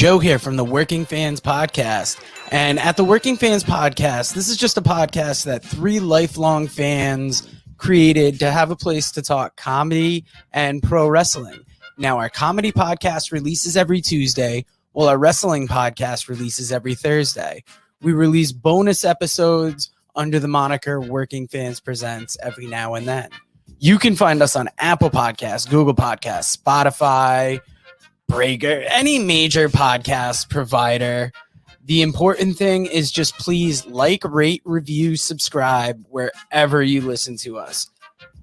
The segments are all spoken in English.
Joe here from the Working Fans Podcast. And at the Working Fans Podcast, this is just a podcast that three lifelong fans created to have a place to talk comedy and pro wrestling. Now, our comedy podcast releases every Tuesday, while our wrestling podcast releases every Thursday. We release bonus episodes under the moniker Working Fans Presents every now and then. You can find us on Apple Podcasts, Google Podcasts, Spotify, Breaker, any major podcast provider. The important thing is just please like, rate, review, subscribe wherever you listen to us.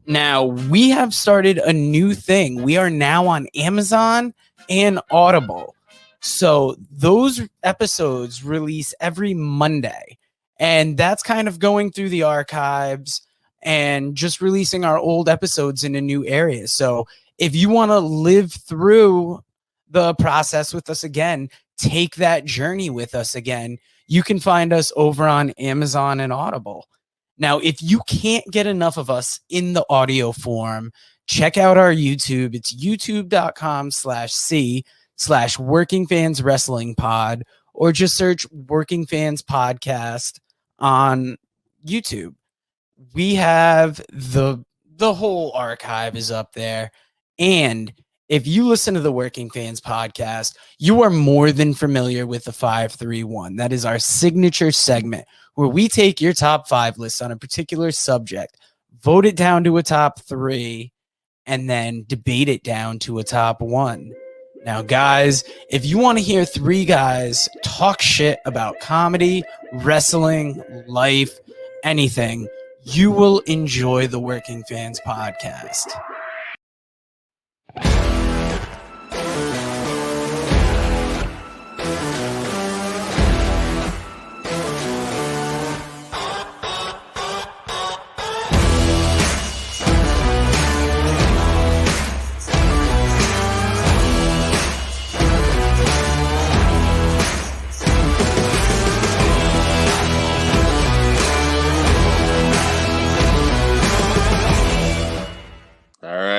Now, we have started a new thing. We are now on Amazon and Audible. So those episodes release every Monday. And that's kind of going through the archives and just releasing our old episodes in a new area. So if you want to live through the process with us again, take that journey with us again, you can find us over on Amazon and Audible. Now, if you can't get enough of us in the audio form, check out our YouTube. It's youtube.com/C/Working Fans Wrestling Pod, or just search Working Fans Podcast on YouTube. We have the whole archive is up there. And if you listen to the Working Fans Podcast, you are more than familiar with the 531. That is our signature segment where we take your top 5 lists on a particular subject, vote it down to a top 3, and then debate it down to a top 1. Now, guys, if you want to hear 3 guys talk shit about comedy, wrestling, life, anything, you will enjoy the Working Fans Podcast.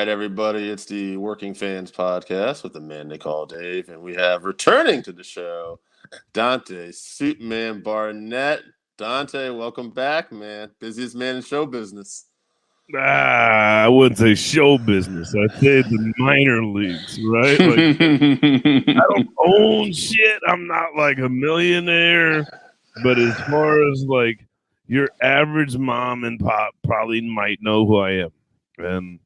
Everybody, it's the Working Fans Podcast with the man they call Dave, and we have returning to the show, Duante, Suitman, Barnett. Duante, welcome back, man. Busiest man in show business. I wouldn't say show business. I'd say the minor leagues, right? Like, I don't own shit. I'm not like a millionaire, but as far as like your average mom and pop probably might know who I am, and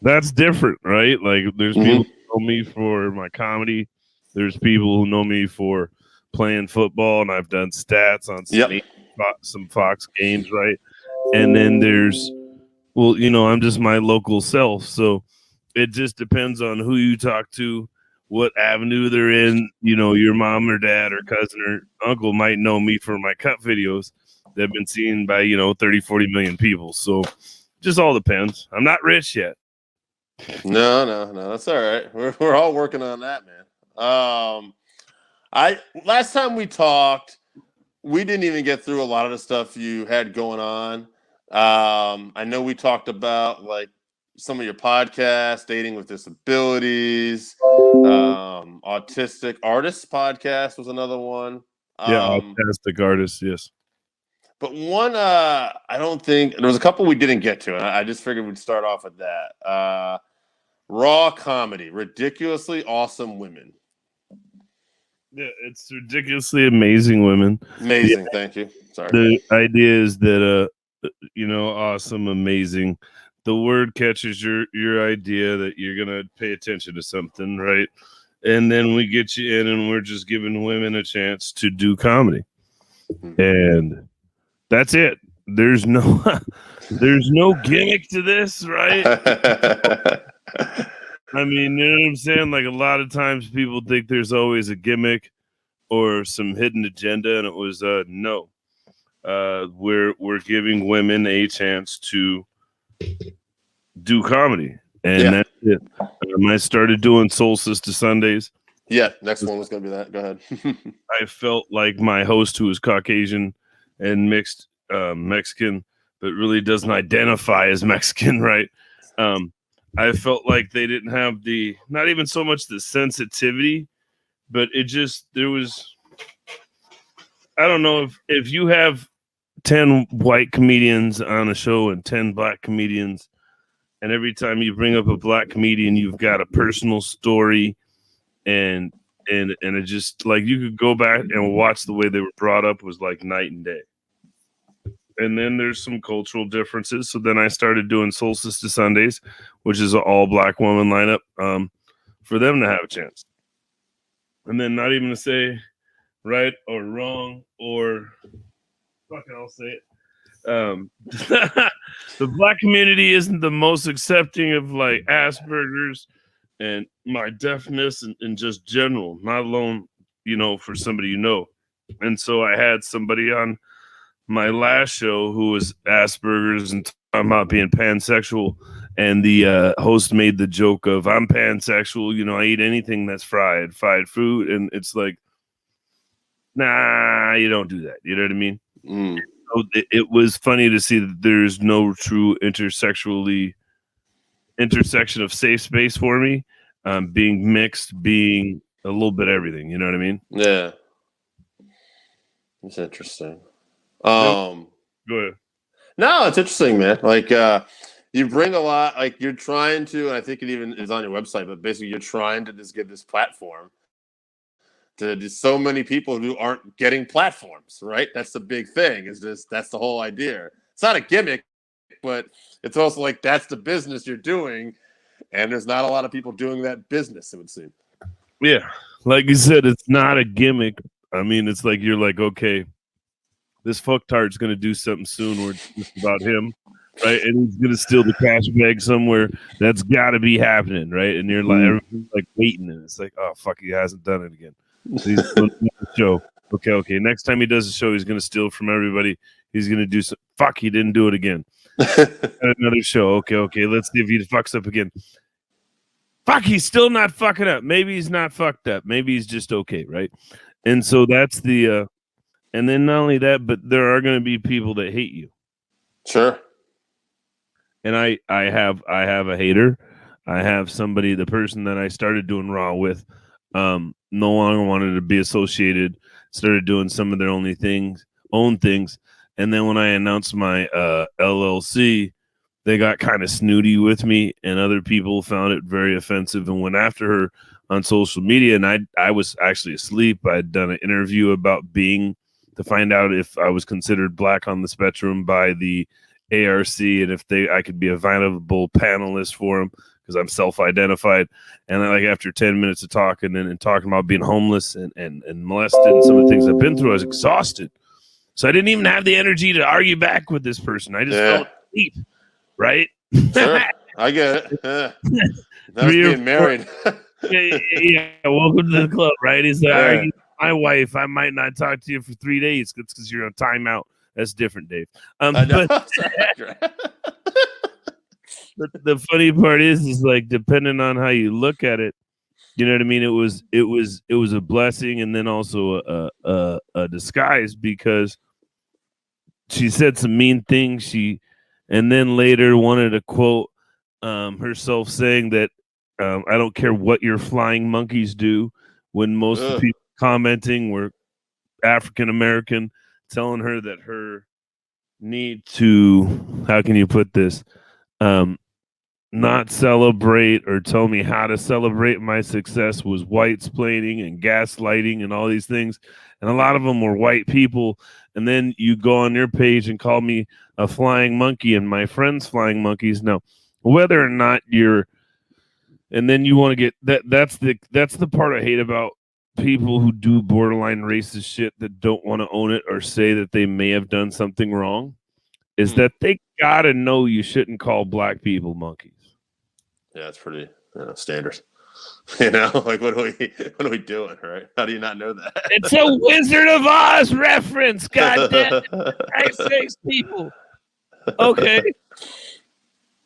that's different, right? Like, there's people who know me for my comedy. There's people who know me for playing football, and I've done stats on some Fox games, right? And then there's, well, you know, I'm just my local self. So it just depends on who you talk to, what avenue they're in. You know, your mom or dad or cousin or uncle might know me for my cut videos that have been seen by, 30, 40 million people. So just all depends. I'm not rich yet. No, that's all right. We're all working on that, man. Last time we talked, we didn't even get through a lot of the stuff you had going on. I know we talked about like some of your podcasts, dating with disabilities, autistic artists podcast was another one. Autistic artists, yes. But one, I don't think there was a couple we didn't get to, and I just figured we'd start off with that. Raw comedy, ridiculously awesome women. Yeah, it's ridiculously amazing women. Amazing, thank you. Sorry. The idea is that, awesome, amazing. The word catches your idea that you're gonna pay attention to something, right? And then we get you in, and we're just giving women a chance to do comedy, and that's it. There's no gimmick to this, right? I mean, you know what I'm saying? Like, a lot of times people think there's always a gimmick or some hidden agenda, and it was no. We're giving women a chance to do comedy, and that's it. I started doing Solstice to Sundays. Yeah, next one was going to be that. Go ahead. I felt like my host, who is Caucasian and mixed Mexican, but really doesn't identify as Mexican, right? I felt like they didn't have not even so much the sensitivity, but there was, I don't know if you have 10 white comedians on a show and 10 black comedians, and every time you bring up a black comedian, you've got a personal story, and it just like you could go back and watch the way they were brought up was like night and day. And then there's some cultural differences. So then I started doing Solstice to Sundays, which is an all black woman lineup, for them to have a chance. And then not even to say right or wrong or fucking I'll say it. The black community isn't the most accepting of like Asperger's and my deafness and just general, not alone, for somebody And so I had somebody on my last show who was Asperger's and talking about being pansexual, and the host made the joke of, I'm pansexual, I eat anything that's fried food, and it's like, nah, you don't do that. You know what I mean? So it was funny to see that there's no true intersection of safe space for me, being mixed, being a little bit everything. You know what I mean? Yeah, it's interesting. Go ahead. No, it's interesting, man. Like you bring a lot. Like you're trying to, and I think it even is on your website. But basically, you're trying to just give this platform to so many people who aren't getting platforms, right? That's the big thing. That's the whole idea. It's not a gimmick, but it's also like that's the business you're doing, and there's not a lot of people doing that business. It would seem. Yeah, like you said, it's not a gimmick. I mean, it's like you're like, okay, this fucktart's gonna do something soon where it's just about him, right? And he's gonna steal the cash bag somewhere. That's got to be happening, right? And you're like, everything's like waiting, and it's like, oh fuck, he hasn't done it again. He's doing the show. Okay. Next time he does a show, he's gonna steal from everybody. He's gonna do some. Fuck, he didn't do it again. Another show. Okay. Let's see if he fucks up again. Fuck, he's still not fucking up. Maybe he's not fucked up. Maybe he's just okay, right? And so that's the. And then not only that, but there are going to be people that hate you. Sure. And I have a hater. I have somebody, the person that I started doing Raw with, no longer wanted to be associated, started doing some of their own things. And then when I announced my LLC, they got kind of snooty with me, and other people found it very offensive and went after her on social media. And I was actually asleep. I'd done an interview about to find out if I was considered black on the spectrum by the ARC and if I could be a viable panelist for them because I'm self-identified. And then, like, after 10 minutes of talking and talking about being homeless and molested and some of the things I've been through, I was exhausted. So I didn't even have the energy to argue back with this person. I just fell asleep, right? Sure, I get it. That was being married. yeah, welcome to the club, right? He's like, my wife, I might not talk to you for 3 days because you're on timeout. That's different, Dave. But the funny part is like depending on how you look at it, you know what I mean. It was a blessing and then also a disguise because she said some mean things. And then later wanted to quote herself saying that I don't care what your flying monkeys do, when most of the people commenting were African American, telling her that her need to, how can you put this, not celebrate or tell me how to celebrate my success was white-splaining and gaslighting and all these things. And a lot of them were white people. And then you go on your page and call me a flying monkey and my friends flying monkeys. Now, whether or not you're, and then you want to get that's the part I hate about people who do borderline racist shit that don't want to own it or say that they may have done something wrong, is that they gotta know you shouldn't call black people monkeys. Yeah, it's pretty standard. You know, like what are we doing, right? How do you not know that? It's a Wizard of Oz reference, goddamn! I say people. Okay,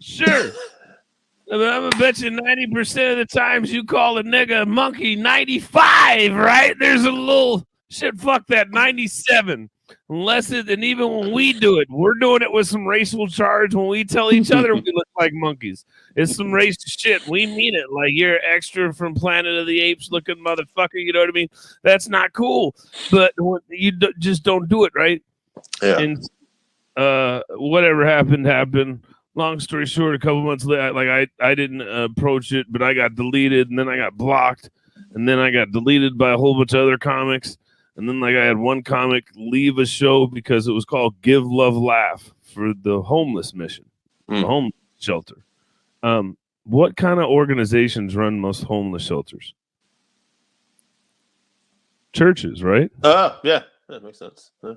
sure. I'm gonna bet you 90% of the times you call a nigga a monkey, 95, right? There's a little shit. Fuck that, 97. And even when we do it, we're doing it with some racial charge. When we tell each other we look like monkeys, it's some racist shit. We mean it. Like, you're extra from Planet of the Apes looking motherfucker. You know what I mean? That's not cool. But just don't do it, right? Yeah. And whatever happened. Long story short, a couple months later, I didn't approach it, but I got deleted, and then I got blocked, and then I got deleted by a whole bunch of other comics, and then I had one comic leave a show because it was called Give Love Laugh for the homeless mission, the homeless shelter. What kind of organizations run most homeless shelters? Churches, right? Yeah, that makes sense. Yeah.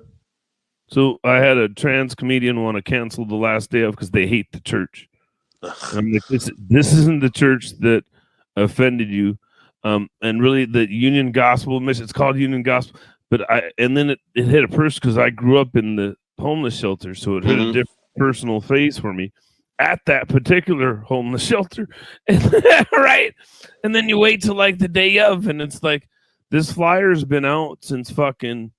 So I had a trans comedian want to cancel the last day of because they hate the church. I'm like, this isn't the church that offended you. And really the Union Gospel mission, it's called Union Gospel. But then it hit a person because I grew up in the homeless shelter. So it hit a different personal phase for me at that particular homeless shelter. Right. And then you wait till like the day of, and it's like, this flyer's been out since fucking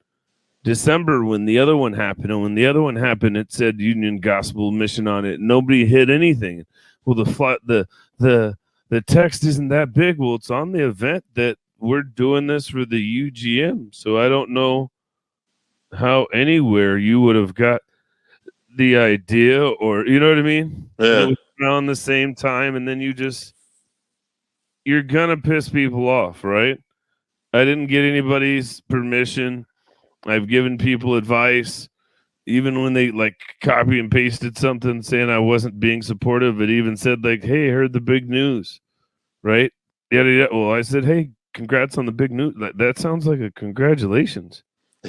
December when the other one happened. And when the other one happened, it said Union Gospel Mission on it. Nobody hit anything. Well, the text isn't that big. Well, it's on the event that we're doing this for the UGM. So I don't know how anywhere you would have got the idea, or you know what I mean? Yeah. It was around the same time, and then you're gonna piss people off, right? I didn't get anybody's permission. I've given people advice, even when they like copy and pasted something saying I wasn't being supportive. It even said like, "Hey, I heard the big news," right? Yeah. Well, I said, "Hey, congrats on the big news." That sounds like a congratulations.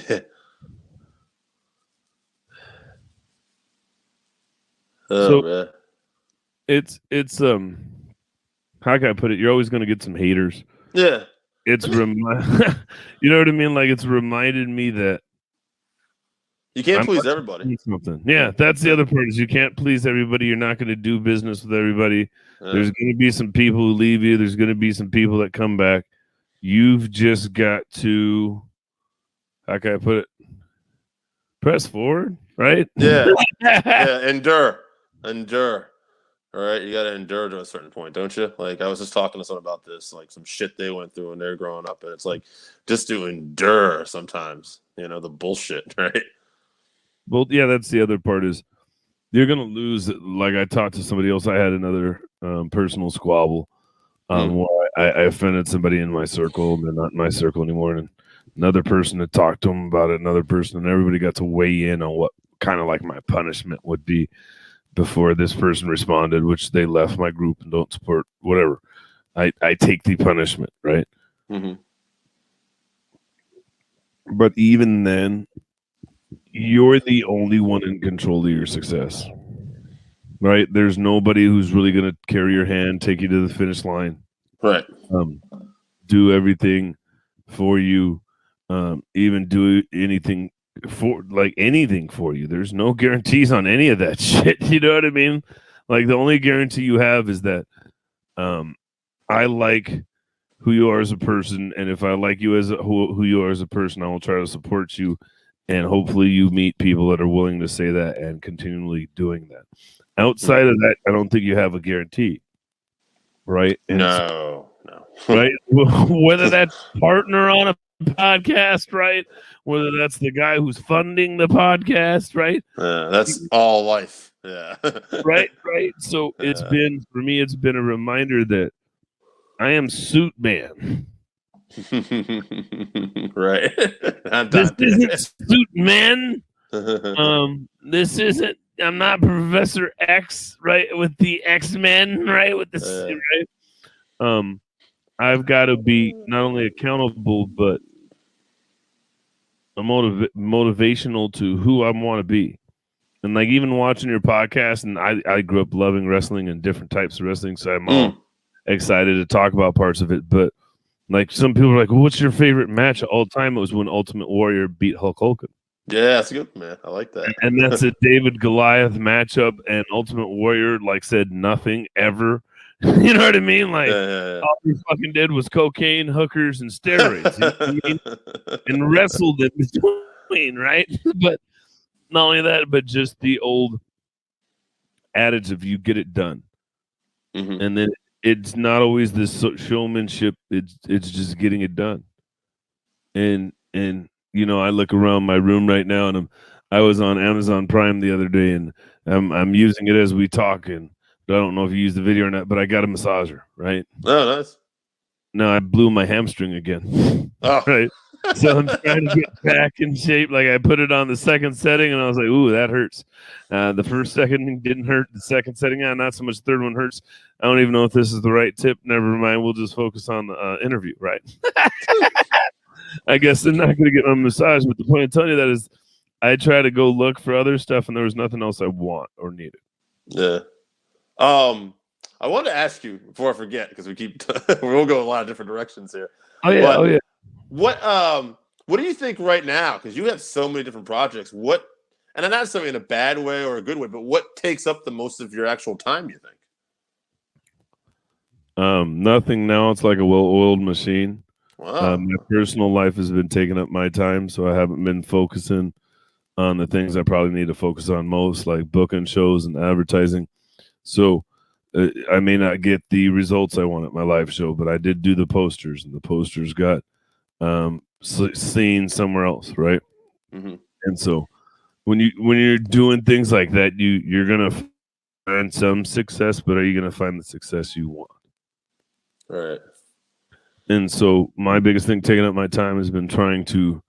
Man. It's how can I put it? You're always going to get some haters. Yeah. It's you know what I mean? Like, it's reminded me that you can't please everybody. Something. Yeah, that's the other part, is you can't please everybody. You're not going to do business with everybody. There's going to be some people who leave you. There's going to be some people that come back. You've just got to, how can I put it? Press forward, right? Yeah. Yeah. Endure. All right, you got to endure to a certain point, don't you? Like, I was just talking to someone about this, like some shit they went through when they're growing up, and it's like just to endure sometimes, the bullshit, right? Well, yeah, that's the other part, is you're gonna lose. Like, I talked to somebody else. I had another personal squabble where I offended somebody in my circle. They're not in my circle anymore, and another person had talked to them about it. Another person, and everybody got to weigh in on what kind of like my punishment would be. Before this person responded, which they left my group and don't support, whatever. I take the punishment, right? Mm-hmm. But even then, you're the only one in control of your success, right? There's nobody who's really going to carry your hand, take you to the finish line, right? Do everything for you, even do anything for you. There's no guarantees on any of that shit. You know what I mean? Like, the only guarantee you have is that I like who you are as a person, and if I like you as who you are as a person, I will try to support you, and hopefully you meet people that are willing to say that and continually doing that. Outside of that, I don't think you have a guarantee, right? And no. Right? Whether that's partner on a podcast, right? Whether that's the guy who's funding the podcast, right? That's all life. Yeah. Right. So it's been a reminder that I am Suitman. Right. This isn't Suitman. This isn't. I'm not Professor X, right? With the X-Men, right? With the right. I've got to be not only accountable, but motivational to who I want to be. And like, even watching your podcast, and I grew up loving wrestling and different types of wrestling, so I'm all excited to talk about parts of it. But like, some people are like, well, what's your favorite match of all time? It was when Ultimate Warrior beat Hulk Hogan. Yeah, that's good, man. I like that. And that's a David Goliath matchup, and Ultimate Warrior said nothing ever. You know what I mean? Like, all he fucking did was cocaine, hookers, and steroids. You know what I mean? And wrestled in between doing, right? But not only that, but just the old adage of you get it done. Mhm. And then it's not always this showmanship. It's just getting it done. And I look around my room right now, and I was on Amazon Prime the other day, and I'm using it as we talk. And I don't know if you use the video or not, but I got a massager, right? Oh, nice. Now I blew my hamstring again, Oh. right? So I'm trying to get back in shape. Like I put it on the second setting, and I was like, "Ooh, that hurts." The first setting didn't hurt. The second setting, not so much. The third one hurts. I don't even know if this is the right tip. Never mind. We'll just focus on the interview, right? I guess they're not going to get my massage, but the point of telling you that is, I try to go look for other stuff, and there was nothing else I want or needed. Yeah. I wanted to ask you before I forget, because we'll go a lot of different directions here. Oh yeah, But oh yeah. What do you think right now? Because you have so many different projects. And I'm not saying in a bad way or a good way, but what takes up the most of your actual time, you think? Nothing now. It's like a well-oiled machine. Wow. My personal life has been taking up my time, so I haven't been focusing on the things I probably need to focus on most, like booking shows and advertising. So I may not get the results I want at my live show, but I did do the posters, and the posters got seen somewhere else, right? Mm-hmm. And so when you're doing things like that, you're gonna find some success, but are you gonna find the success you want? Right. And so my biggest thing taking up my time has been trying to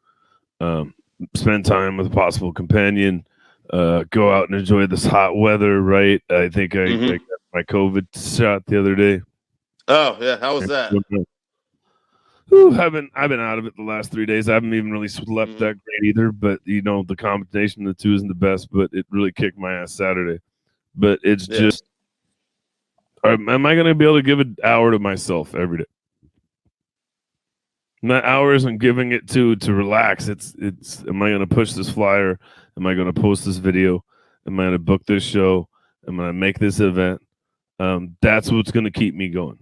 spend time with a possible companion, go out and enjoy this hot weather, right? I think I got my COVID shot the other day. Oh, yeah. How was that? I've been out of it the last 3 days. I haven't even really slept that great either, but the combination of the two isn't the best, but it really kicked my ass Saturday. But it's just, am I going to be able to give an hour to myself every day? And that hour isn't giving it to relax. It's am I going to push this flyer? Am I going to post this video? Am I going to book this show? Am I going to make this event? That's what's going to keep me going.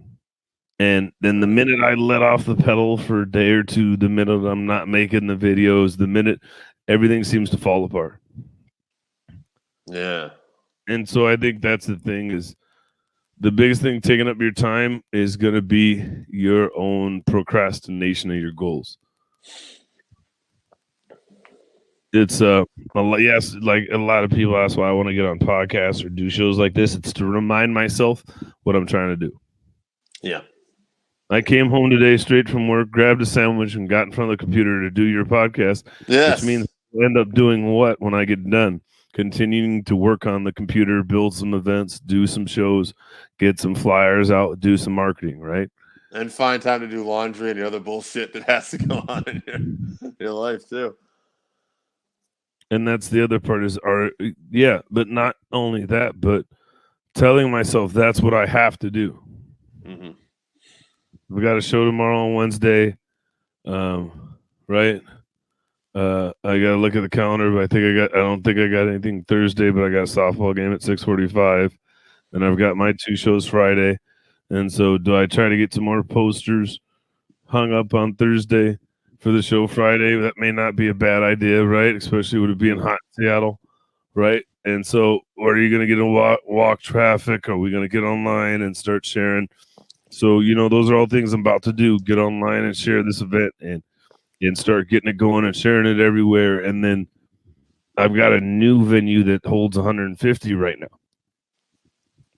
And then the minute I let off the pedal for a day or two, the minute I'm not making the videos, the minute everything seems to fall apart. Yeah. And so I think that's the thing, is the biggest thing taking up your time is going to be your own procrastination of your goals. It's yes, like a lot of people ask why I want to get on podcasts or do shows like this. It's to remind myself what I'm trying to do. Yeah. I came home today straight from work, grabbed a sandwich, and got in front of the computer to do your podcast. Yes. Which means I end up doing what when I get done? Continuing to work on the computer, build some events, do some shows, get some flyers out, do some marketing, right? And find time to do laundry and the other bullshit that has to go on in your life too. And that's the other part but not only that, but telling myself that's what I have to do. Mm-hmm. We got a show tomorrow on Wednesday, right? I gotta look at the calendar, but I don't think I got anything Thursday, but I got a softball game at 6:45, and I've got my 2 shows Friday. And so do I try to get some more posters hung up on Thursday for the show Friday? That may not be a bad idea, right? Especially with it being hot in Seattle, right? And so, or are you going to get a walk traffic? Are we going to get online and start sharing? So, those are all things I'm about to do. Get online and share this event and start getting it going and sharing it everywhere. And then I've got a new venue that holds 150 right now.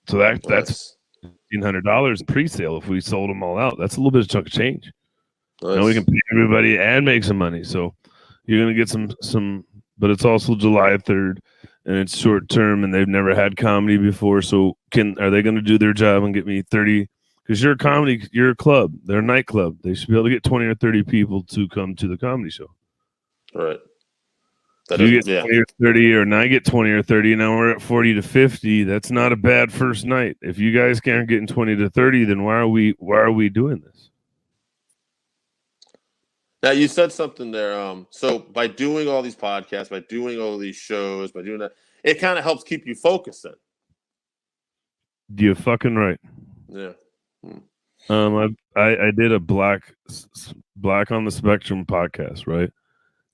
So that's $1,500 in pre-sale. If we sold them all out, that's a little bit of chunk of change. Nice. Now we can pay everybody and make some money. So you're going to get some, but it's also July 3rd and it's short term and they've never had comedy before. So are they going to do their job and get me 30? Because you're a club, they're a nightclub. They should be able to get 20 or 30 people to come to the comedy show. Right. You get 20 or 30, or I get 20 or 30. Now we're at 40 to 50. That's not a bad first night. If you guys can't get in 20 to 30, then why are we doing this? Now you said something there. So by doing all these podcasts, by doing all these shows, by doing that, it kind of helps keep you focused. Then. You're fucking right. Yeah. I did a Black on the Spectrum podcast, right?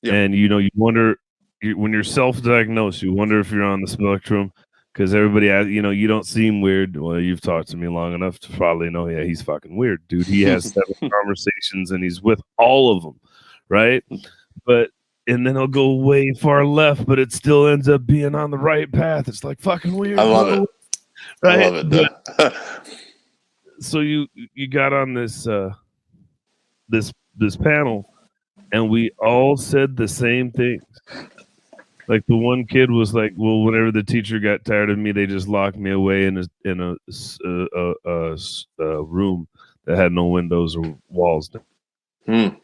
Yep. And you wonder when you're self-diagnosed, you wonder if you're on the spectrum because everybody, you don't seem weird. Well, you've talked to me long enough to probably know, yeah, he's fucking weird, dude. He has 7 conversations and he's with all of them, right? And then he'll go way far left, but it still ends up being on the right path. It's like fucking weird. I love it. Right? I love it. So you got on this this panel, and we all said the same things. Like the one kid was like, "Well, whenever the teacher got tired of me, they just locked me away in a room that had no windows or walls." Um,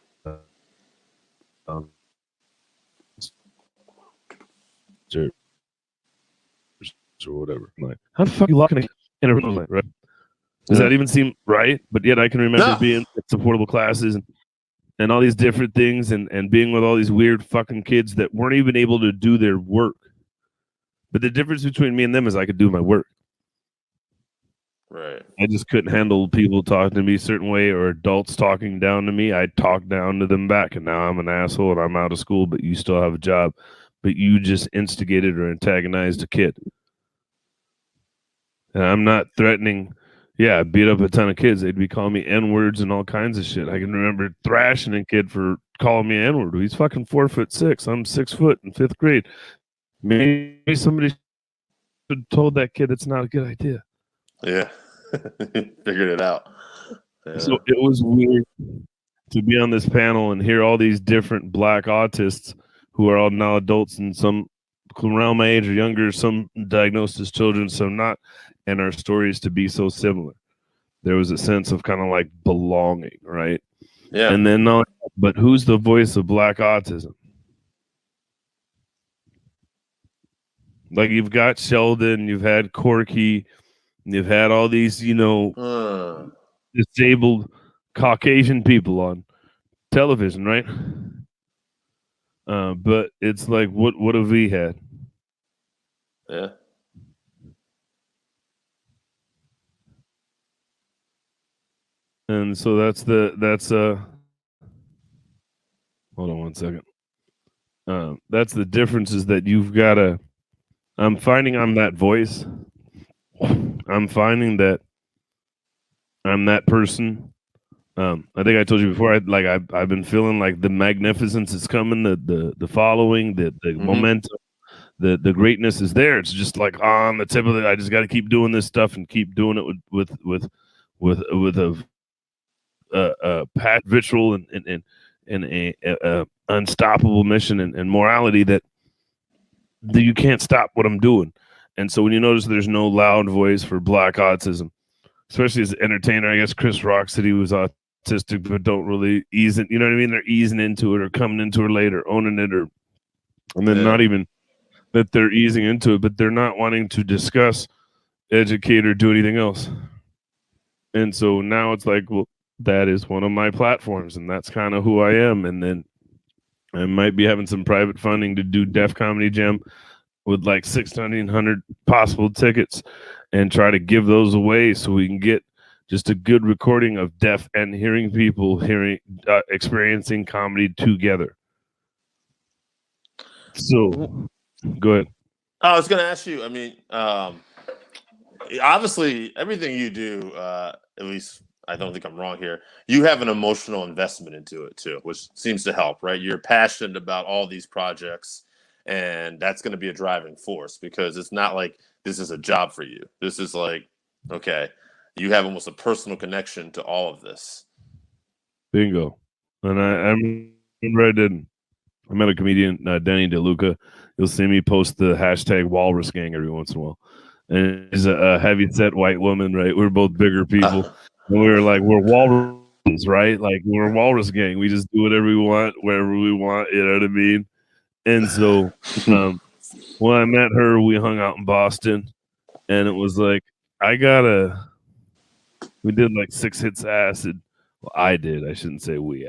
or whatever. I'm like, how the fuck are you locking in a room? Right? Does that even seem right? But yet I can remember being at supportable classes and all these different things and being with all these weird fucking kids that weren't even able to do their work. But the difference between me and them is I could do my work. Right. I just couldn't handle people talking to me a certain way or adults talking down to me. I talked down to them back, and now I'm an asshole and I'm out of school, but you still have a job. But you just instigated or antagonized a kid. And I'm not threatening. Yeah, I beat up a ton of kids. They'd be calling me N-words and all kinds of shit. I can remember thrashing a kid for calling me N-word. He's fucking 4'6". I'm 6 foot in 5th grade. Maybe somebody should have told that kid it's not a good idea. Yeah. Figured it out. Yeah. So it was weird to be on this panel and hear all these different black autists who are all now adults and some around my age or younger, some diagnosed as children, some not, and our stories to be so similar. There was a sense of kind of like belonging, right? Yeah. And then, but who's the voice of black autism? Like you've got Sheldon, you've had Corky, you've had all these, disabled Caucasian people on television, right? But it's like, what have we had? Yeah. And so that's hold on one second. That's the difference is that you've got to, I'm finding I'm that voice. I'm finding that I'm that person. I think I told you before, I've been feeling like the magnificence is coming, the following, the momentum, the greatness is there. It's just like on the tip of it. I just got to keep doing this stuff and keep doing it with a pat vitriol and a unstoppable mission and morality that you can't stop what I'm doing. And so when you notice there's no loud voice for black autism, especially as an entertainer, I guess Chris Rock said he was autistic, but don't really ease it. You know what I mean? They're easing into it or coming into it later, owning it, and then not even that they're easing into it, but they're not wanting to discuss, educate, or do anything else. And so now it's like, well, that is one of my platforms, and that's kind of who I am. And then I might be having some private funding to do Def Comedy Jam with like 1,600 possible tickets and try to give those away so we can get just a good recording of deaf and hearing people experiencing comedy together. So go ahead. I was going to ask you, I mean, obviously everything you do, at least I don't think I'm wrong here, you have an emotional investment into it too, which seems to help, right? You're passionate about all these projects, and that's going to be a driving force because it's not like this is a job for you. This is like, okay, you have almost a personal connection to all of this. Bingo. And I remember I met a comedian, Danny DeLuca. You'll see me post the hashtag Walrus Gang every once in a while. And she's a heavy-set white woman, right? We're both bigger people. And we were like, we're walruses, right? Like, we're a walrus gang. We just do whatever we want, wherever we want. You know what I mean? And so when I met her, we hung out in Boston. And it was like, we did like 6 hits of acid. Well, I did. I shouldn't say we.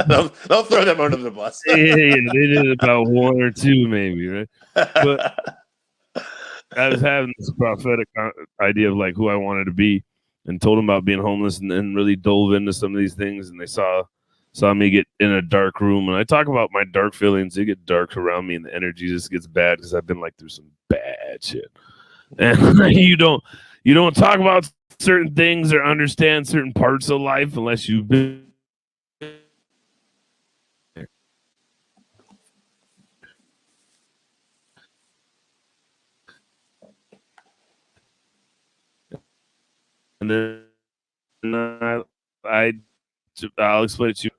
Don't throw them under the bus. Yeah, they did about 1 or 2 maybe, right? But I was having this prophetic idea of like who I wanted to be and told them about being homeless and then really dove into some of these things. And they saw saw me get in a dark room. And I talk about my dark feelings. They get dark around me and the energy just gets bad because I've been like through some bad shit. And you don't talk about certain things or understand certain parts of life unless you've been there. And then I'll explain it to you.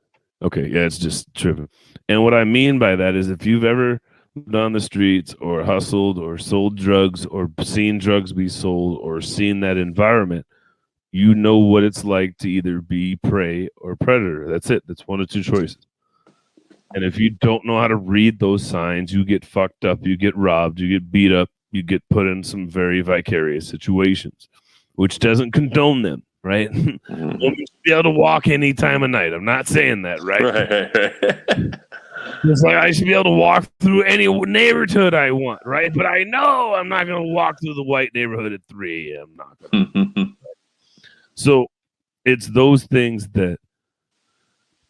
Okay, yeah, it's just tripping. And what I mean by that is if you've ever lived on the streets or hustled or sold drugs or seen drugs be sold or seen that environment, you know what it's like to either be prey or predator. That's it. That's one of two choices. And if you don't know how to read those signs, you get fucked up, you get robbed, you get beat up, you get put in some very vicarious situations, which doesn't condone them, right? Women should be able to walk any time of night. I'm not saying that, right? Right. It's like I should be able to walk through any neighborhood I want, right? But I know I'm not going to walk through the white neighborhood at 3 a.m. Not gonna. So it's those things that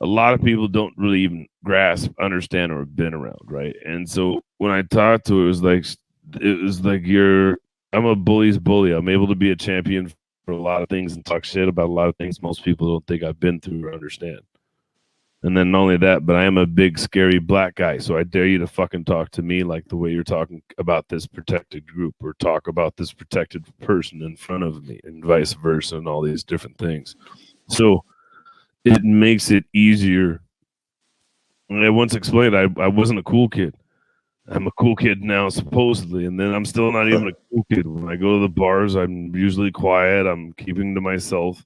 a lot of people don't really even grasp, understand, or have been around, right? And so when I talked to her, it was like I'm a bully's bully. I'm able to be a champion for a lot of things and talk shit about a lot of things most people don't think I've been through or understand. And then not only that, but I am a big, scary black guy. So I dare you to fucking talk to me like the way you're talking about this protected group or talk about this protected person in front of me and vice versa and all these different things. So it makes it easier. I once explained I wasn't a cool kid. I'm a cool kid now, supposedly, and then I'm still not even a cool kid. When I go to the bars, I'm usually quiet. I'm keeping to myself.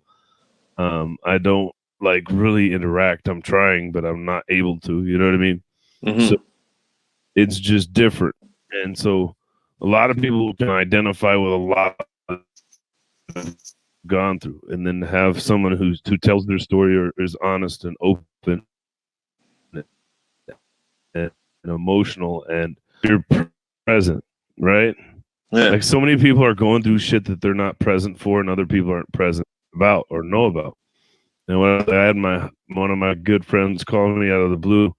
I don't like really interact. I'm trying, but I'm not able to. You know what I mean? Mm-hmm. So it's just different, and so a lot of people can identify with a lot of gone through, and then have someone who tells their story or is honest and open and emotional, and you're present, right? Yeah. Like so many people are going through shit that they're not present for, and other people aren't present about or know about. And when I had one of my good friends call me out of the blue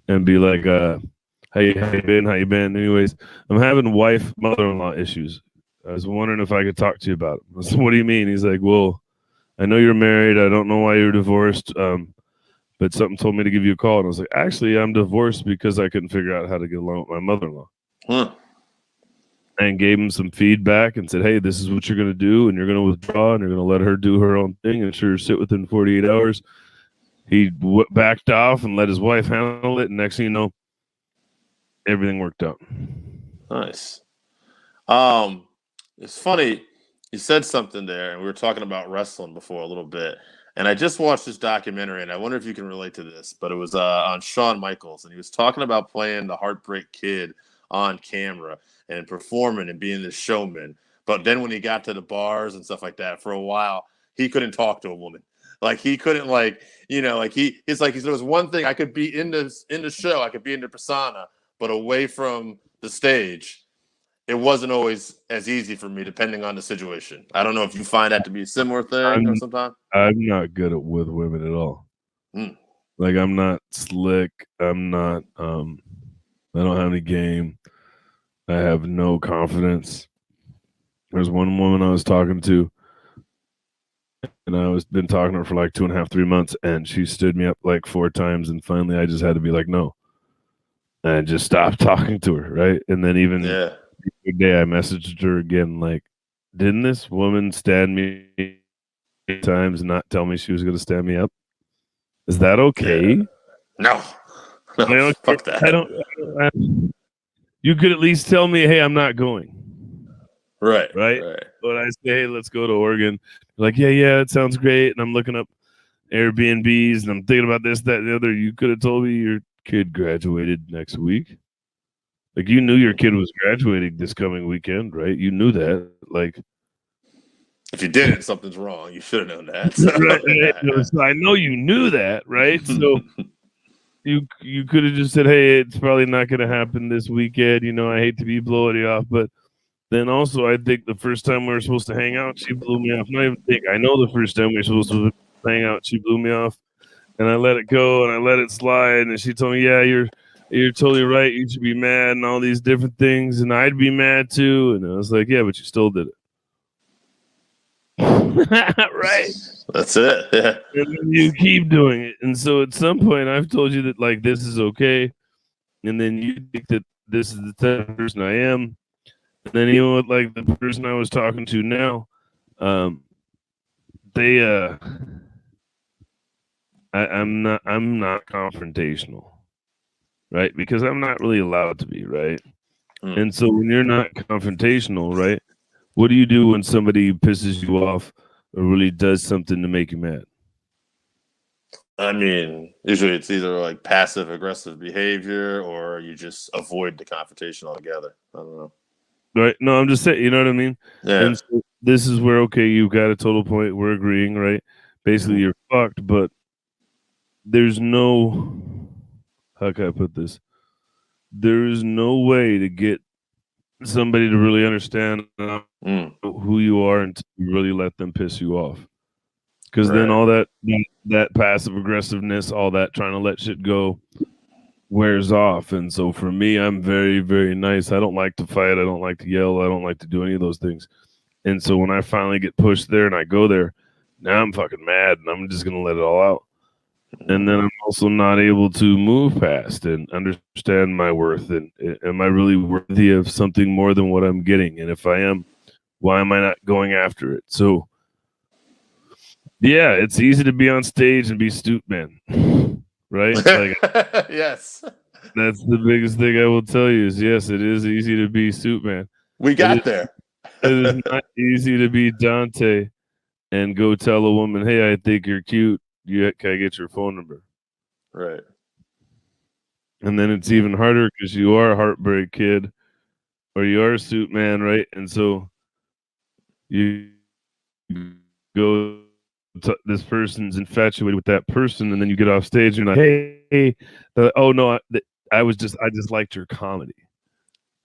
and be like, how you been? How you been? Anyways, I'm having mother-in-law issues. I was wondering if I could talk to you about it. I said, what do you mean? He's like, well, I know you're married. I don't know why you're divorced. But something told me to give you a call. And I was like, actually, I'm divorced because I couldn't figure out how to get along with my mother-in-law. Huh. And gave him some feedback and said, hey, this is what you're going to do. And you're going to withdraw and you're going to let her do her own thing and sure sit within 48 hours. He backed off and let his wife handle it. And next thing you know, everything worked out. Nice. It's funny. You said something there, and we were talking about wrestling before a little bit. And I just watched this documentary, and I wonder if you can relate to this, but it was on Shawn Michaels, and he was talking about playing the Heartbreak Kid on camera and performing and being the showman. But then when he got to the bars and stuff like that, for a while, he couldn't talk to a woman. Like he couldn't, it's like there was one thing I could be in the show, I could be in the persona, but away from the stage, it wasn't always as easy for me, depending on the situation. I don't know if you find that to be a similar thing or sometimes. I'm not good with women at all. Like I'm not slick. I'm not. I don't have any game. I have no confidence. There's one woman I was talking to, and been talking to her for like 2.5, 3 months, and she stood me up like 4 times, and finally I just had to be like, no, and just stop talking to her, right? And then even the other day I messaged her again, like, didn't this woman stand me 8 times and not tell me she was going to stand me up? Is that okay? Yeah. No, fuck that. I don't. You could at least tell me, hey, I'm not going. Right. But I say, hey, let's go to Oregon. Like, yeah, it sounds great. And I'm looking up Airbnbs and I'm thinking about this, that, and the other. You could have told me your kid graduated next week. Like, you knew your kid was graduating this coming weekend, right? You knew that. Like, if you didn't, something's wrong. You should have known that. Right. So I know you knew that, right? So you could have just said, hey, it's probably not going to happen this weekend. You know, I hate to be blowing you off, but then also I think the first time we were supposed to hang out, she blew me off. Not even think. I know the first time we were supposed to hang out, she blew me off. and I let it go and I let it slide. And she told me, "Yeah, you're totally right. You should be mad and all these different things, and I'd be mad too." And I was like, "Yeah, but you still did it." Right. That's it. Yeah. And then you keep doing it. And so at some point I've told you that like this is okay. And then you think that this is the type of person I am. And then even with like the person I was talking to now, they I'm not confrontational. Right? Because I'm not really allowed to be, right? And so when you're not confrontational, right? What do you do when somebody pisses you off or really does something to make you mad? I mean, usually it's either like passive aggressive behavior or you just avoid the confrontation altogether. I don't know. Right? No, I'm just saying, you know what I mean? Yeah. And so this is where, okay, you've got a total point. We're agreeing, right? Basically, you're fucked, but there's no, how can I put this? There is no way to get somebody to really understand who you are and to really let them piss you off. Because then all that passive aggressiveness, all that trying to let shit go wears off. And so for me, I'm very, very nice. I don't like to fight. I don't like to yell. I don't like to do any of those things. And so when I finally get pushed there and I go there, now I'm fucking mad and I'm just going to let it all out. And then I'm also not able to move past and understand my worth. And am I really worthy of something more than what I'm getting? And if I am, why am I not going after it? So, yeah, it's easy to be on stage and be Suitman, right? Like, yes. That's the biggest thing I will tell you is yes, it is easy to be Suitman. We got there. It is not easy to be Duante and go tell a woman, "Hey, I think you're cute. Can I get your phone number?" Right. And then it's even harder because you are a Heartbreak Kid or you are a Suitman, right? And so you go, this person's infatuated with that person, and then you get off stage and you're like, "Hey, oh no, I just liked your comedy."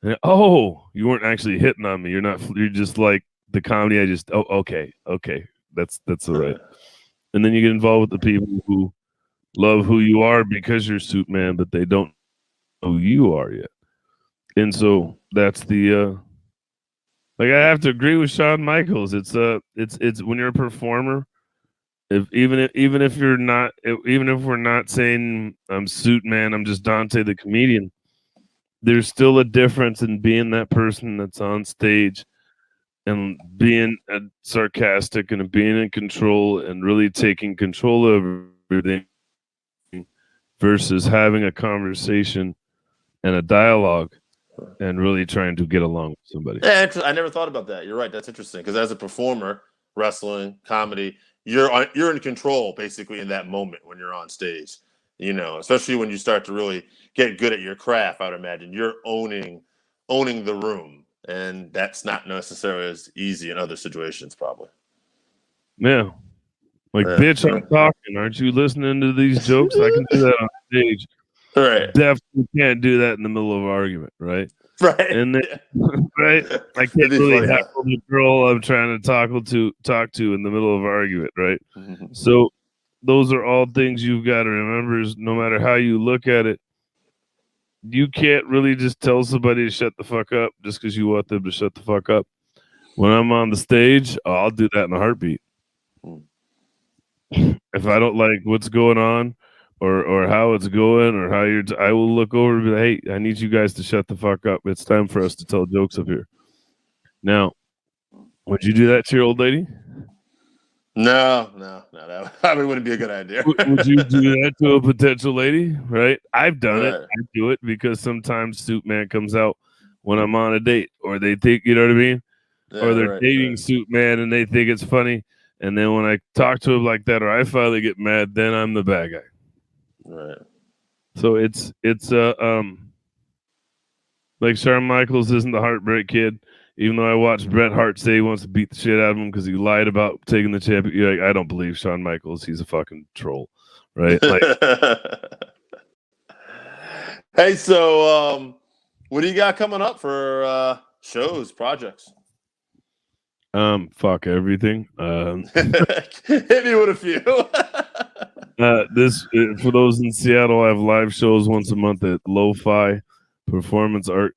And, oh, you weren't actually hitting on me. You're just like the comedy. Okay. That's all right. And then you get involved with the people who love who you are because you're Suitman, but they don't know who you are yet. And so that's the like I have to agree with Shawn Michaels. It's when you're a performer, even if you're not, even if we're not saying I'm Suitman, I'm just Duante the comedian. There's still a difference in being that person that's on stage and being sarcastic and being in control and really taking control of everything versus having a conversation and a dialogue and really trying to get along with somebody. Yeah, I never thought about that. You're right. That's interesting because as a performer, wrestling, comedy, you're in control basically in that moment when you're on stage. You know, especially when you start to really get good at your craft. I would imagine you're owning the room, and that's not necessarily as easy in other situations, probably. Yeah, like bitch, I'm talking. Aren't you listening to these jokes? I can do that on stage. Right. Definitely can't do that in the middle of an argument, right? Right. And then, right, I can't really heckle the girl I'm trying to talk to in the middle of an argument, right? So those are all things you've got to remember. Is no matter how you look at it, you can't really just tell somebody to shut the fuck up just because you want them to shut the fuck up. When I'm on the stage, I'll do that in a heartbeat. If I don't like what's going on or how it's going or how I will look over and be like, "Hey, I need you guys to shut the fuck up. It's time for us to tell jokes up here." Now, would you do that to your old lady? No, that probably wouldn't be a good idea. Would you do that to a potential lady? Right? I've done it. I do it because sometimes Suitman comes out when I'm on a date, or they think, you know what I mean? Yeah, or they're dating Suitman and they think it's funny. And then when I talk to him like that, or I finally get mad, then I'm the bad guy. Right. So it's like Shawn Michaels isn't the Heartbreak Kid. Even though I watched Bret Hart say he wants to beat the shit out of him because he lied about taking the champion. You're like, I don't believe Shawn Michaels. He's a fucking troll, right? Like, hey, so what do you got coming up for shows, projects? Fuck everything. Hit me with a few. For those in Seattle, I have live shows once a month at Lo-Fi Performance Art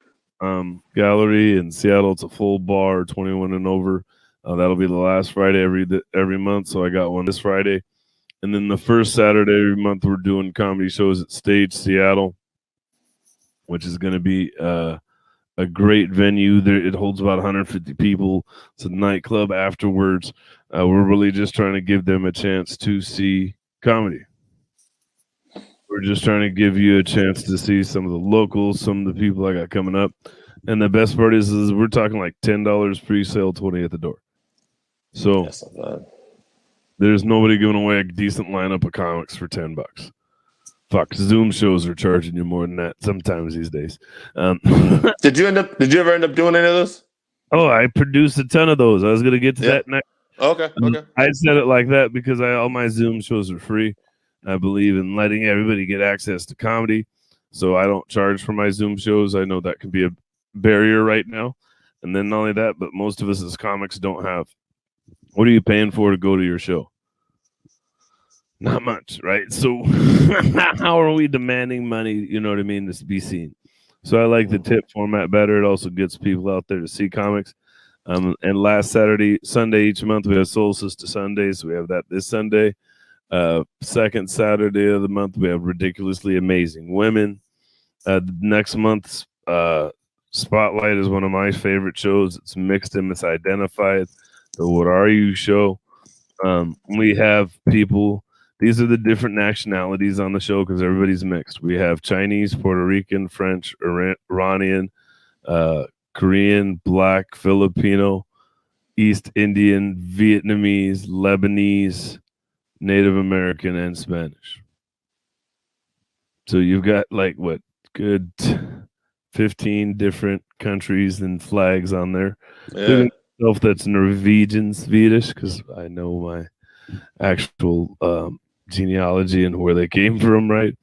Gallery in Seattle. It's a full bar, 21 and over. That'll be the last Friday every month. So I got one this Friday, and then the first Saturday every month we're doing comedy shows at Stage Seattle, which is going to be a great venue. There, it holds about 150 people. It's a nightclub afterwards. We're really just trying to give them a chance to see comedy. We're just trying to give you a chance to see some of the locals, some of the people I got coming up. And the best part is we're talking like $10 pre-sale, 20 at the door. So there's nobody giving away a decent lineup of comics for $10. Fuck, Zoom shows are charging you more than that sometimes these days. Did you ever end up doing any of those? Oh, I produced a ton of those. I was gonna get to that next. Okay. I said it like that because all my Zoom shows are free. I believe in letting everybody get access to comedy, so I don't charge for my Zoom shows. I know that can be a barrier right now. And then not only that, but most of us as comics don't have. What are you paying for to go to your show? Not much, right? So how are we demanding money, you know what I mean, to be seen? So I like the tip format better. It also gets people out there to see comics. And last Sunday each month, we have Solstice to Sundays. We have that this Sunday. Second Saturday of the month, we have Ridiculously Amazing Women. Next month's Spotlight is one of my favorite shows. It's mixed and misidentified. The What Are You show. We have people. These are the different nationalities on the show because everybody's mixed. We have Chinese, Puerto Rican, French, Iranian, Korean, Black, Filipino, East Indian, Vietnamese, Lebanese, Native American, and Spanish. So you've got like good 15 different countries and flags on there. Yeah. That's Norwegian Swedish because I know my actual genealogy and where they came from, right?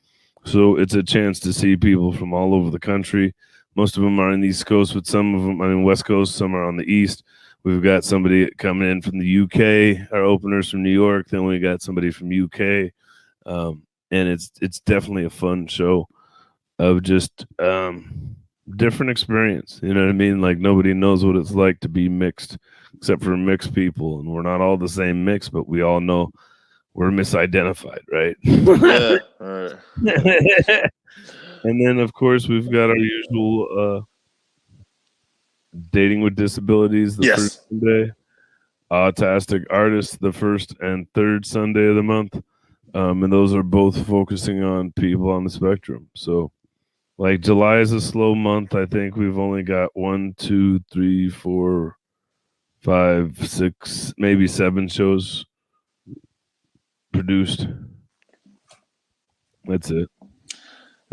So it's a chance to see people from all over the country. Most of them are on the East Coast, but some of them, West Coast, some are on the East. We've got somebody coming in from the UK, our openers from New York. Then we got somebody from UK. And it's definitely a fun show of just different experience. You know what I mean? Like nobody knows what it's like to be mixed except for mixed people. And we're not all the same mix, but we all know we're misidentified, right? Yeah. All right. And then, of course, we've got our usual Dating with Disabilities the first Sunday. Autistic Artists the first and third Sunday of the month. And those are both focusing on people on the spectrum. So, like, July is a slow month. I think we've only got 1, 2, 3, 4, 5, 6, maybe 7 shows produced. That's it.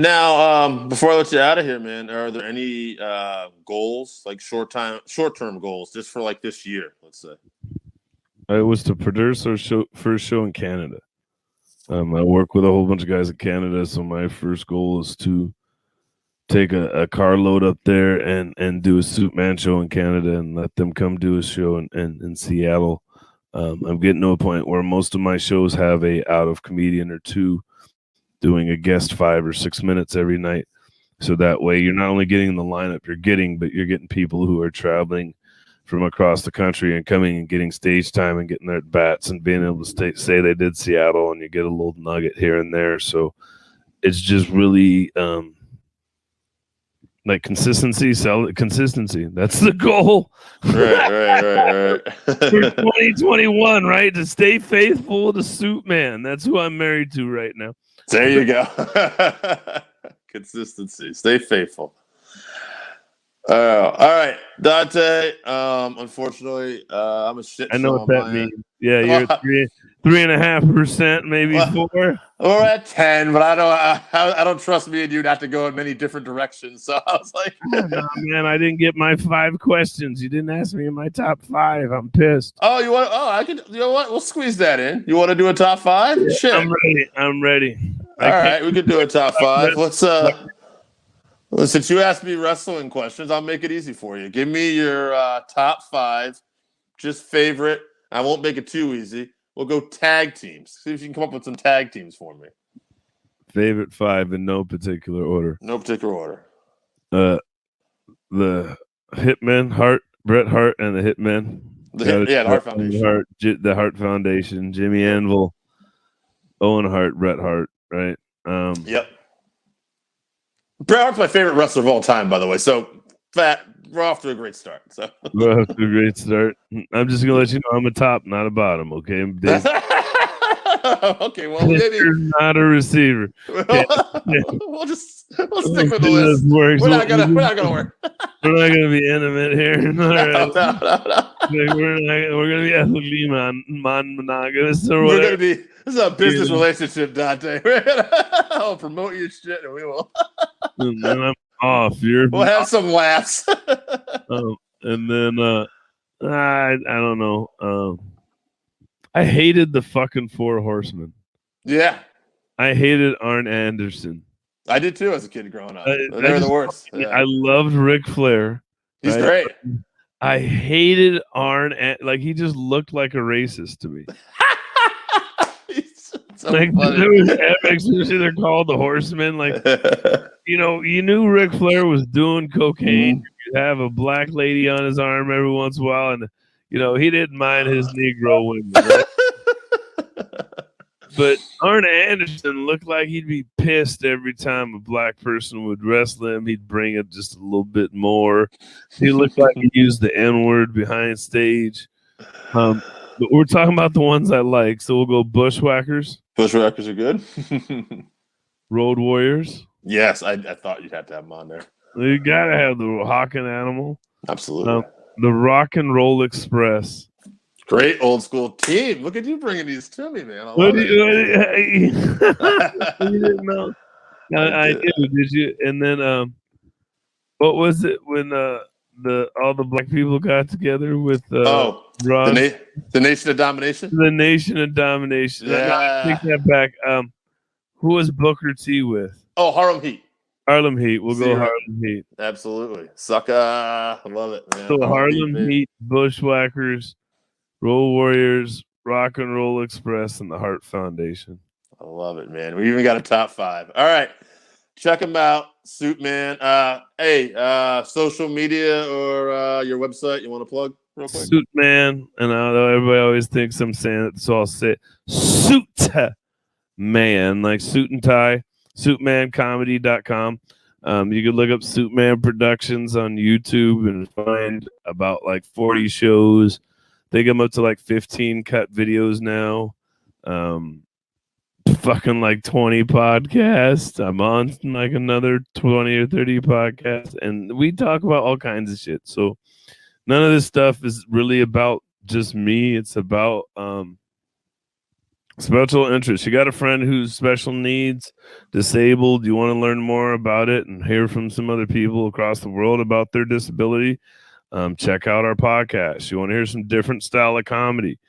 Now, before I let you out of here, man, are there any goals, like short-term goals, just for like this year, let's say? It was to produce our first show in Canada. I work with a whole bunch of guys in Canada, so my first goal is to take a carload up there and do a Suitman show in Canada and let them come do a show in Seattle. I'm getting to a point where most of my shows have a out of comedian or two doing a guest 5 or 6 minutes every night. So that way you're not only getting the lineup but you're getting people who are traveling from across the country and coming and getting stage time and getting their at bats and being able to say they did Seattle, and you get a little nugget here and there. So it's just really like consistency. That's the goal. Right. For 2021, right? To stay faithful to Suitman. That's who I'm married to right now. There you go. Consistency. Stay faithful. All right, Duante. Unfortunately, I'm a shit. I know what that means. Yeah, you're 3.5%, maybe 4. We're at 10, but I don't trust me and you not to go in many different directions. So I was like, no, man, I didn't get my 5 questions. You didn't ask me in my top 5. I'm pissed. Oh, you want? Oh, I could. You know what? We'll squeeze that in. You want to do a top 5? Yeah, Shit. I'm ready. All right, we could do a top 5. Let's well, since you asked me wrestling questions, I'll make it easy for you. Give me your top 5, just favorite. I won't make it too easy. we'll go tag teams. See if you can come up with some tag teams for me. Favorite 5 in no particular order. No particular order. The Hitmen, Bret Hart, and the Hitmen. The Hart Foundation. The Hart Foundation. Jimmy Anvil, Owen Hart, Bret Hart. Right. Yep. Bret Hart's my favorite wrestler of all time, by the way. So we're off to a great start. So we're off to a great start. I'm just gonna let you know I'm a top, not a bottom. Okay. Okay. Well, maybe you're not a receiver. We'll stick with the list. We're not gonna work. We're not gonna be intimate here. All right. No. We're gonna be ethically monogamous or We're whatever. gonna be. This is a business relationship, Duante. I'll promote your shit, and we will. And then I'm off. We'll have some laughs. And then I don't know. I hated the fucking 4 Horsemen. Yeah. I hated Arn Anderson. I did too as a kid growing up. They were the worst. Yeah. I loved Ric Flair. He's great. I hated Arn. Like, he just looked like a racist to me. So like, especially they're called the Horsemen. Like, you knew Ric Flair was doing cocaine. You'd have a black lady on his arm every once in a while, and he didn't mind his Negro women. Right? But Arn Anderson looked like he'd be pissed every time a black person would wrestle him. He'd bring it just a little bit more. He looked like he used the N-word behind stage. But we're talking about the ones I like, so we'll go Bushwhackers. Bushwhackers are good. Road Warriors. Yes, I thought you'd have to have them on there. You gotta have the Hawking Animal. Absolutely. The Rock and Roll Express. Great old school team. Look at you bringing these to me, man. You didn't know. I did. Did you? And then, what was it when all the black people got together with the Nation of Domination? The Nation of Domination. Yeah. Take that back. Who was Booker T with? Oh, Harlem Heat. Harlem Heat. We'll go Harlem Heat. Absolutely. Sucker. I love it, man. So Harlem Heat, Bushwhackers, Road Warriors, Rock and Roll Express, and the Hart Foundation. I love it, man. We even got a top 5. All right. Check them out. Suitman. Social media or your website you want to plug real quick? Suitman. And although everybody always thinks I'm saying it, so I'll say it. Suitman, like suit and tie. Suitmancomedy.com. You can look up Suitman Productions on YouTube and find about like 40 shows. I think I'm up to like 15 cut videos now. Fucking like 20 podcasts. I'm on like another 20 or 30 podcasts, and we talk about all kinds of shit. So none of this stuff is really about just me. It's about special interest. You got a friend who's special needs, disabled. You want to learn more about it and hear from some other people across the world about their disability. Check out our podcast. You want to hear some different style of comedy.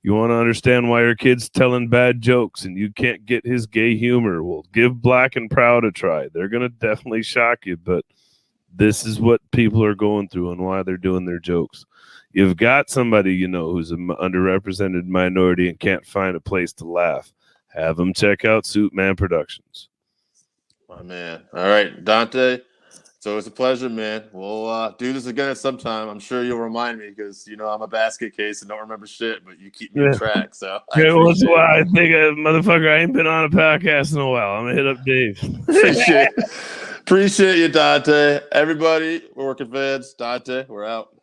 You want to understand why your kid's telling bad jokes and you can't get his gay humor. Well, give Black and Proud a try. They're going to definitely shock you, but this is what people are going through and why they're doing their jokes. You've got somebody, who's an underrepresented minority and can't find a place to laugh. Have them check out Suitman Productions. My man. All right, Duante. It's always a pleasure, man. We'll do this again at some time. I'm sure you'll remind me because, I'm a basket case and don't remember shit, but you keep me on track. So that's why I think, motherfucker, I ain't been on a podcast in a while. I'm going to hit up Dave. Appreciate you, Duante. Everybody, we're working fans. Duante, we're out.